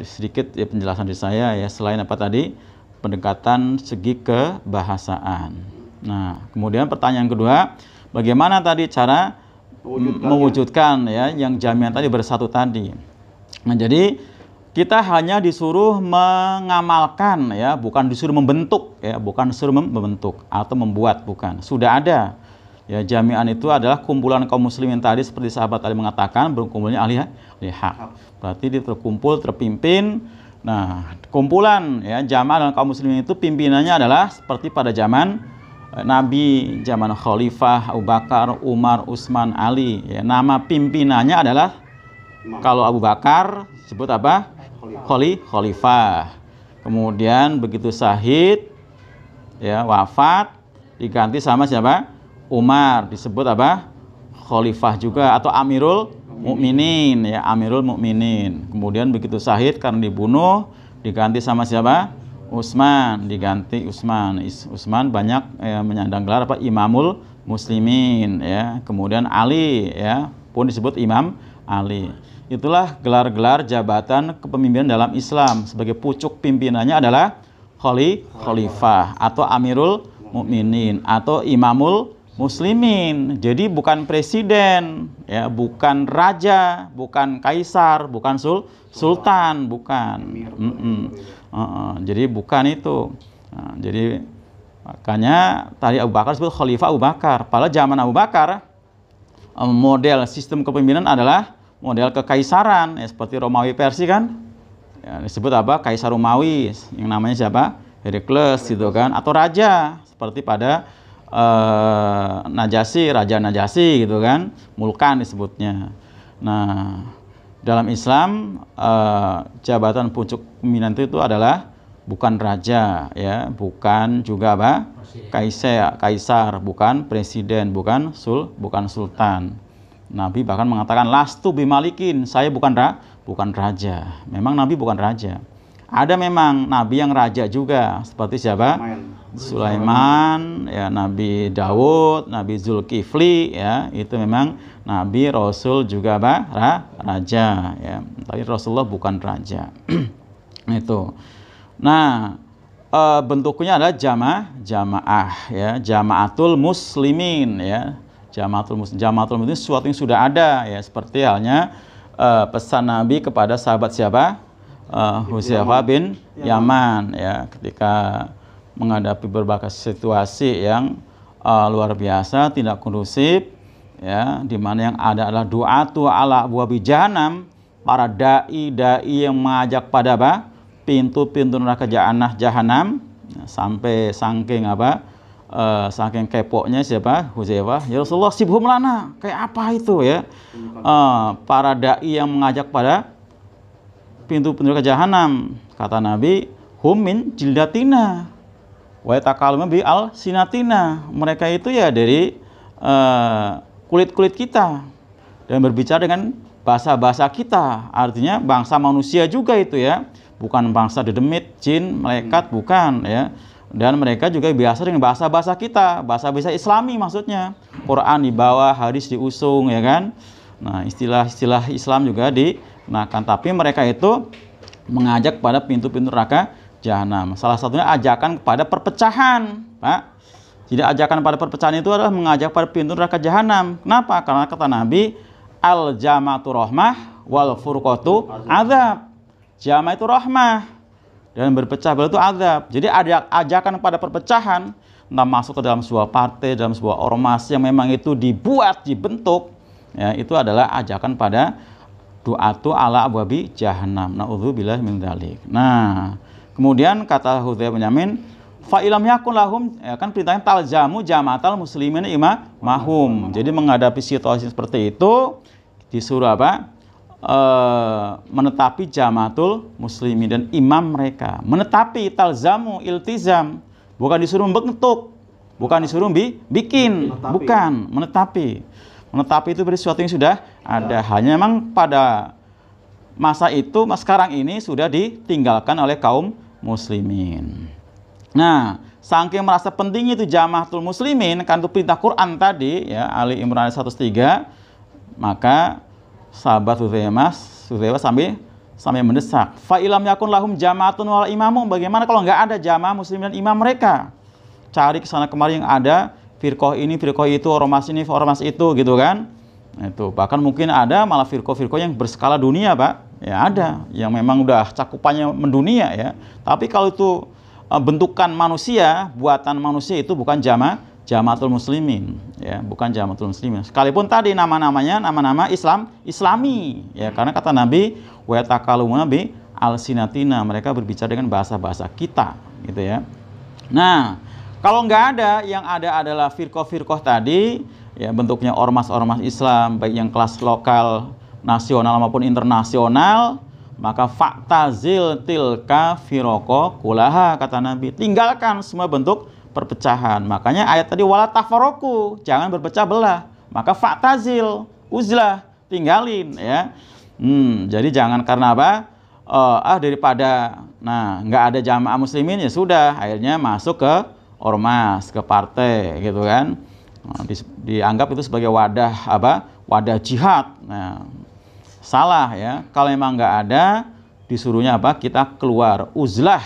sedikit ya penjelasan dari saya ya, selain apa tadi pendekatan segi kebahasaan. Nah, kemudian pertanyaan kedua, bagaimana tadi cara mewujudkan ya yang jamiah tadi bersatu tadi. Nah, jadi kita hanya disuruh mengamalkan ya, bukan disuruh membentuk ya, bukan disuruh membentuk atau membuat, bukan. Sudah ada. Ya, jami'an itu adalah kumpulan kaum muslimin tadi seperti sahabat tadi mengatakan, berkumpulnya ahli hak. Berarti dia terkumpul, terpimpin. Nah, kumpulan ya jamaah dan kaum muslimin itu pimpinannya adalah seperti pada zaman Nabi, zaman Khalifah Abu Bakar, Umar, Utsman, Ali. Ya, nama pimpinannya adalah kalau Abu Bakar disebut apa? Khalifah. Kemudian begitu syahid ya wafat diganti sama siapa? Umar, disebut apa? Khalifah juga atau Amirul Mukminin ya, Amirul Mukminin. Kemudian begitu syahid karena dibunuh diganti sama siapa? Utsman, diganti Utsman. Utsman banyak menyandang gelar apa? Imamul Muslimin ya. Kemudian Ali ya, pun disebut Imam Ali. Itulah gelar-gelar jabatan kepemimpinan dalam Islam. Sebagai pucuk pimpinannya adalah Khalifah atau Amirul Mukminin atau Imamul Muslimin. Jadi bukan presiden, ya, bukan raja, bukan kaisar, bukan sultan, bukan. Jadi bukan itu. Nah, jadi makanya tadi Abu Bakar disebut Khalifah Abu Bakar. Pada zaman Abu Bakar model sistem kepemimpinan adalah model kekaisaran, ya, seperti Romawi Persia kan. Ya, disebut apa? Kaisar Romawi yang namanya siapa? Herakles gitu kan, atau raja seperti pada Najasyi, Raja Najasyi gitu kan, Mulkan disebutnya. Nah, dalam Islam jabatan pucuk pimpinan itu adalah bukan raja ya, bukan juga apa? Kaisar, bukan presiden, bukan sultan. Nabi bahkan mengatakan lastu bimalikin, saya bukan raja. Memang Nabi bukan raja. Ada memang Nabi yang raja juga, seperti siapa? Sulaiman, ya, Nabi Daud, Nabi Zulkifli, ya, itu memang Nabi Rasul juga apa? Raja, ya. Tapi Rasulullah bukan raja. Itu. Nah, bentuknya adalah jamaah, ya, jamaatul muslimin, ya. Jamaatul muslimin itu sesuatu yang sudah ada, ya, seperti halnya pesan Nabi kepada sahabat siapa? Hudzaifah bin Yaman ya, ketika menghadapi berbagai situasi yang luar biasa, tidak kondusif ya, di mana yang ada adalah du'atu ala abwabi jahannam, para dai yang mengajak pada apa? Pintu-pintu neraka jahanam, sampai saking apa? Saking kepoknya siapa? Hudzaifah, ya Rasulullah sibhum lana, kayak apa itu ya? Para dai yang mengajak pada pintu neraka jahanam, kata Nabi, hum min jildatina wa yatakallamuna bi al-sinatina. Mereka itu ya dari kulit-kulit kita dan berbicara dengan bahasa-bahasa kita. Artinya bangsa manusia juga itu ya, bukan bangsa dedemit, jin, malaikat, bukan ya. Dan mereka juga biasa dengan bahasa-bahasa kita, bahasa-bahasa Islami maksudnya. Quran di bawah, hadis diusung ya kan. Nah, istilah-istilah Islam juga dikenakan, tapi mereka itu mengajak pada pintu-pintu neraka jahanam. Salah satunya ajakan kepada perpecahan, Pak. Jadi ajakan pada perpecahan itu adalah mengajak pada pintu neraka jahanam. Kenapa? Karena kata Nabi, al-jama'atu rahmah wal furqatu azab. Jama' itu rahmah dan berpecah belah itu azab. Jadi ada ajakan pada perpecahan, entah masuk ke dalam sebuah partai, dalam sebuah ormas yang memang itu dibentuk, ya, itu adalah ajakan pada du'atu ala abwabi jahannam. Na'udzubillah min dzalik. Nah, kemudian kata Hudzaifah bin Yamin, fa ilam yakun lahum, ya kan perintahnya talzamu jama'atal muslimin imamahum. Jadi menghadapi situasi seperti itu disuruh apa? Menetapi jamaatul muslimin dan imam mereka. Menetapi talzamu iltizam, bukan disuruh membentuk, bukan disuruh bikin, bukan menetapi. Menetapi itu berarti sesuatu yang sudah ada. Hanya memang pada masa itu, sekarang ini sudah ditinggalkan oleh kaum muslimin. Nah, saking merasa penting itu jamaatul muslimin, kan itu perintah Quran tadi, ya, Ali Imran 103, maka sahabat Hudzaifah sambil sampai mendesak. Fa ilam yakun lahum jama'atun wal imamu, bagaimana kalau nggak ada jamaah muslim dan imam mereka? Cari ke sana kemari yang ada firqah ini, firqah itu, ormas ini, ormas itu gitu kan. Itu bahkan mungkin ada malah firqah-firqah yang berskala dunia, Pak. Ya ada yang memang udah cakupannya mendunia ya. Tapi kalau itu bentukan manusia, buatan manusia, itu bukan jamaatul muslimin ya, bukan jamaatul muslimin. Sekalipun tadi nama-namanya nama-nama Islami ya, karena kata Nabi wa takalumuna bi alsinatina, mereka berbicara dengan bahasa-bahasa kita gitu ya. Nah, kalau nggak ada, yang ada adalah firqah-firqah tadi ya, bentuknya ormas-ormas Islam baik yang kelas lokal, nasional maupun internasional, maka faktazil tilka firoko kulaha, kata Nabi, tinggalkan semua bentuk perpecahan. Makanya ayat tadi wala tafaroku, jangan berpecah belah, maka faktazil, uzlah, tinggalin ya. Jadi jangan karena apa? Daripada nggak ada jamaah muslimin ya sudah, akhirnya masuk ke ormas, ke partai gitu kan. Dianggap itu sebagai wadah wadah jihad. Nah, salah ya. Kalau memang nggak ada, disuruhnya apa? Kita keluar, uzlah.